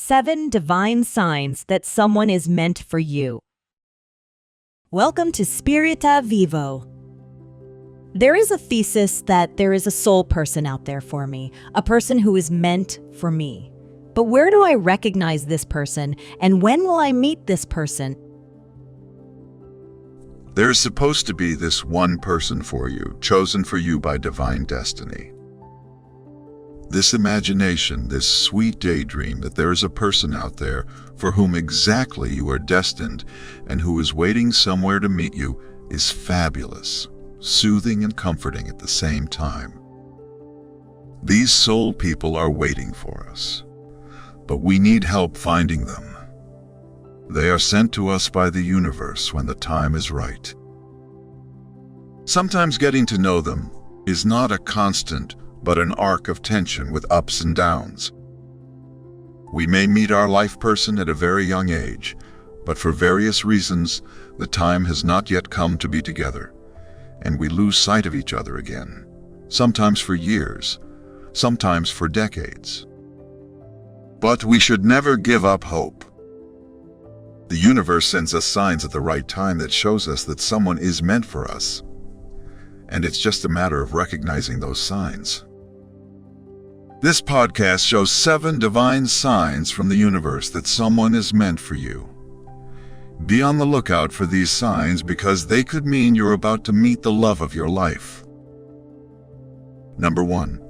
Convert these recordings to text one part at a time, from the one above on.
7 Divine Signs that Someone is Meant for You. Welcome to Spirita Vivo. There is a thesis that there is a soul person out there for me, a person who is meant for me. But where do I recognize this person, and when will I meet this person? There's supposed to be this one person for you, chosen for you by divine destiny. This imagination, this sweet daydream that there is a person out there for whom exactly you are destined and who is waiting somewhere to meet you is fabulous, soothing and comforting at the same time. These soul people are waiting for us, but we need help finding them. They are sent to us by the universe when the time is right. Sometimes getting to know them is not a constant, but an arc of tension with ups and downs. We may meet our life person at a very young age, but for various reasons, the time has not yet come to be together, and we lose sight of each other again, sometimes for years, sometimes for decades. But we should never give up hope. The universe sends us signs at the right time that shows us that someone is meant for us, and it's just a matter of recognizing those signs. This podcast shows 7 divine signs from the universe that someone is meant for you. Be on the lookout for these signs because they could mean you're about to meet the love of your life. Number 1.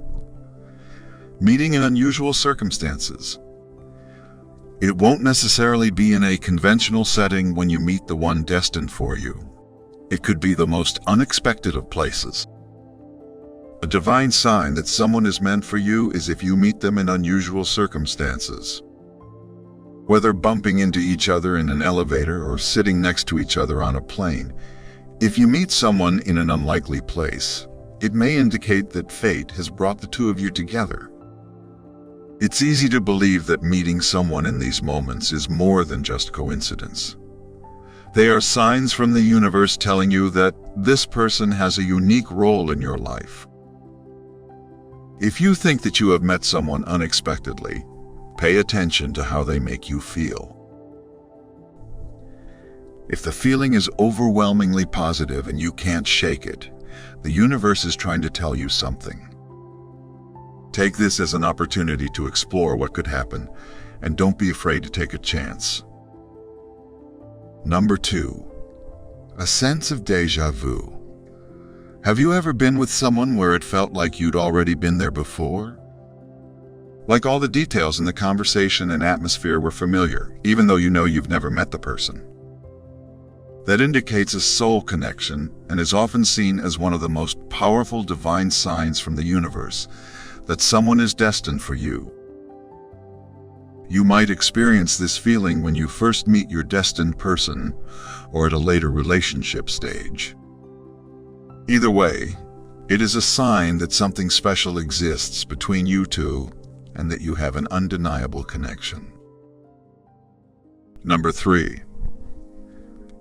Meeting in unusual circumstances. It won't necessarily be in a conventional setting when you meet the one destined for you. It could be the most unexpected of places. A divine sign that someone is meant for you is if you meet them in unusual circumstances. Whether bumping into each other in an elevator or sitting next to each other on a plane, if you meet someone in an unlikely place, it may indicate that fate has brought the two of you together. It's easy to believe that meeting someone in these moments is more than just coincidence. They are signs from the universe telling you that this person has a unique role in your life. If you think that you have met someone unexpectedly, pay attention to how they make you feel. If the feeling is overwhelmingly positive and you can't shake it, the universe is trying to tell you something. Take this as an opportunity to explore what could happen, and don't be afraid to take a chance. Number 2. A sense of déjà vu. Have you ever been with someone where it felt like you'd already been there before? Like all the details in the conversation and atmosphere were familiar, even though you know you've never met the person. That indicates a soul connection and is often seen as one of the most powerful divine signs from the universe that someone is destined for you. You might experience this feeling when you first meet your destined person or at a later relationship stage. Either way, it is a sign that something special exists between you two and that you have an undeniable connection. Number 3.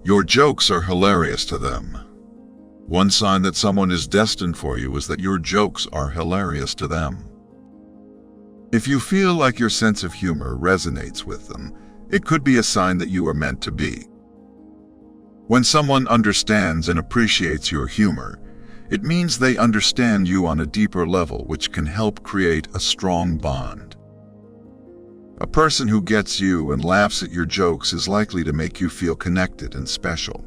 Your jokes are hilarious to them. One sign that someone is destined for you is that your jokes are hilarious to them. If you feel like your sense of humor resonates with them, it could be a sign that you are meant to be. When someone understands and appreciates your humor, it means they understand you on a deeper level, which can help create a strong bond. A person who gets you and laughs at your jokes is likely to make you feel connected and special.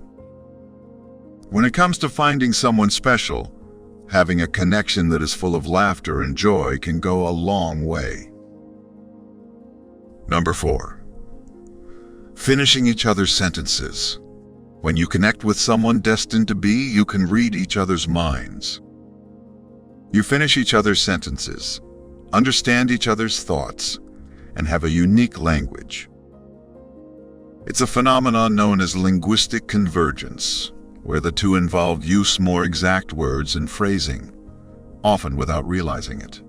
When it comes to finding someone special, having a connection that is full of laughter and joy can go a long way. Number 4. Finishing each other's sentences. When you connect with someone destined to be, you can read each other's minds. You finish each other's sentences, understand each other's thoughts, and have a unique language. It's a phenomenon known as linguistic convergence, where the two involved use more exact words and phrasing, often without realizing it.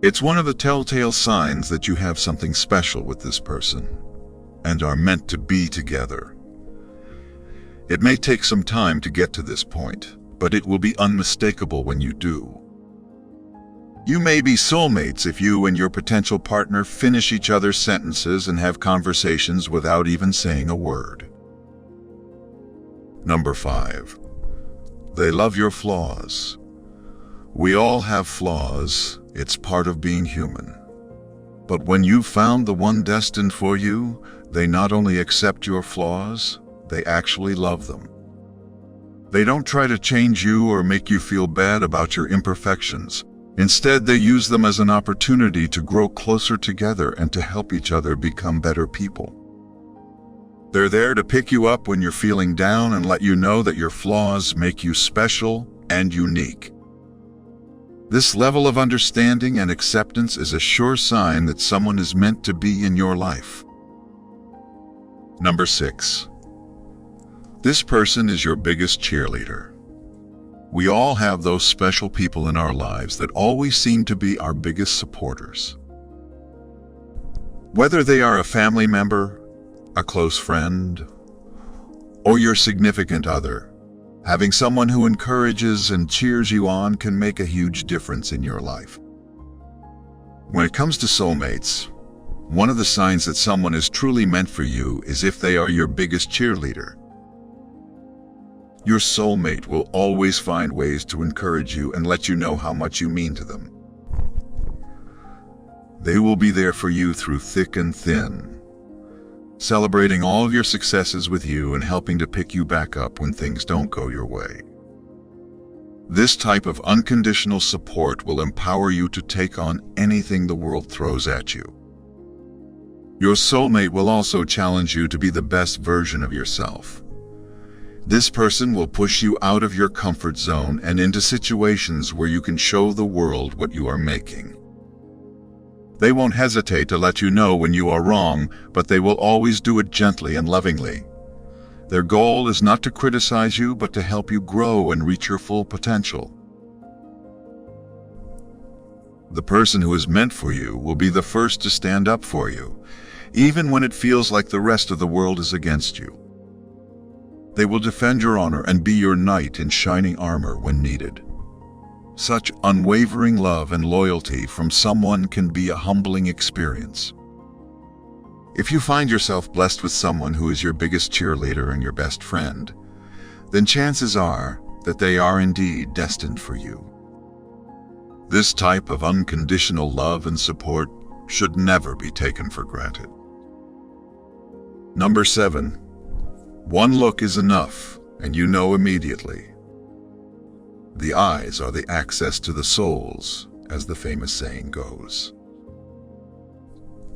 It's one of the telltale signs that you have something special with this person and are meant to be together. It may take some time to get to this point, but it will be unmistakable when you do. You may be soulmates if you and your potential partner finish each other's sentences and have conversations without even saying a word. Number 5. They love your flaws. We all have flaws. It's part of being human. But when you've found the one destined for you, they not only accept your flaws, they actually love them. They don't try to change you or make you feel bad about your imperfections. Instead, they use them as an opportunity to grow closer together and to help each other become better people. They're there to pick you up when you're feeling down and let you know that your flaws make you special and unique. This level of understanding and acceptance is a sure sign that someone is meant to be in your life. Number 6. This person is your biggest cheerleader. We all have those special people in our lives that always seem to be our biggest supporters. Whether they are a family member, a close friend, or your significant other, having someone who encourages and cheers you on can make a huge difference in your life. When it comes to soulmates, one of the signs that someone is truly meant for you is if they are your biggest cheerleader. Your soulmate will always find ways to encourage you and let you know how much you mean to them. They will be there for you through thick and thin, celebrating all of your successes with you and helping to pick you back up when things don't go your way. This type of unconditional support will empower you to take on anything the world throws at you. Your soulmate will also challenge you to be the best version of yourself. This person will push you out of your comfort zone and into situations where you can show the world what you are making. They won't hesitate to let you know when you are wrong, but they will always do it gently and lovingly. Their goal is not to criticize you, but to help you grow and reach your full potential. The person who is meant for you will be the first to stand up for you, even when it feels like the rest of the world is against you. They will defend your honor and be your knight in shining armor when needed. Such unwavering love and loyalty from someone can be a humbling experience. If you find yourself blessed with someone who is your biggest cheerleader and your best friend, then chances are that they are indeed destined for you. This type of unconditional love and support should never be taken for granted. Number 7. One look is enough, and you know immediately. The eyes are the access to the souls, as the famous saying goes.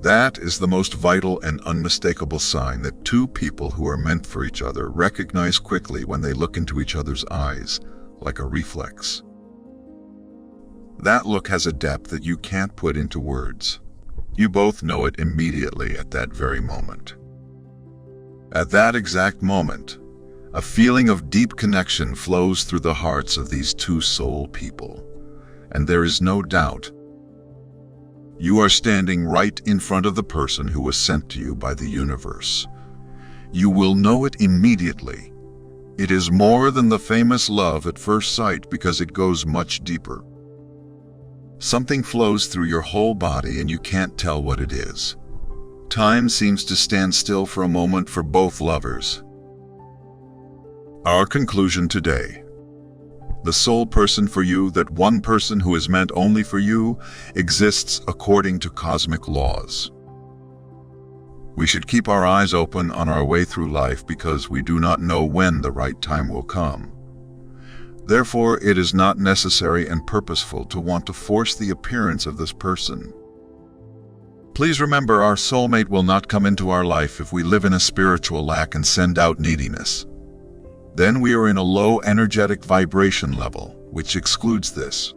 That is the most vital and unmistakable sign that two people who are meant for each other recognize quickly when they look into each other's eyes, like a reflex. That look has a depth that you can't put into words. You both know it immediately at that very moment. At that exact moment, a feeling of deep connection flows through the hearts of these two soul people, and there is no doubt. You are standing right in front of the person who was sent to you by the universe. You will know it immediately. It is more than the famous love at first sight because it goes much deeper. Something flows through your whole body and you can't tell what it is. Time seems to stand still for a moment for both lovers. Our conclusion today. The soul person for you, that one person who is meant only for you, exists according to cosmic laws. We should keep our eyes open on our way through life because we do not know when the right time will come. Therefore, it is not necessary and purposeful to want to force the appearance of this person. Please remember, our soulmate will not come into our life if we live in a spiritual lack and send out neediness. Then we are in a low energetic vibration level, which excludes this.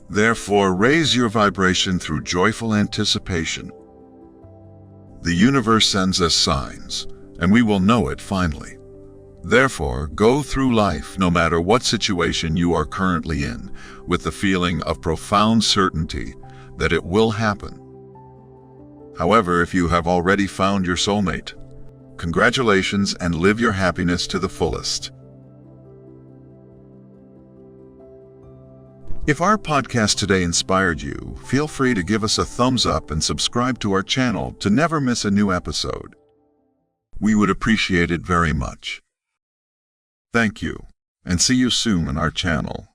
Therefore, raise your vibration through joyful anticipation. The universe sends us signs, and we will know it finally. Therefore, go through life, no matter what situation you are currently in, with the feeling of profound certainty that it will happen. However, if you have already found your soulmate, congratulations and live your happiness to the fullest. If our podcast today inspired you, feel free to give us a thumbs up and subscribe to our channel to never miss a new episode. We would appreciate it very much. Thank you, and see you soon on our channel.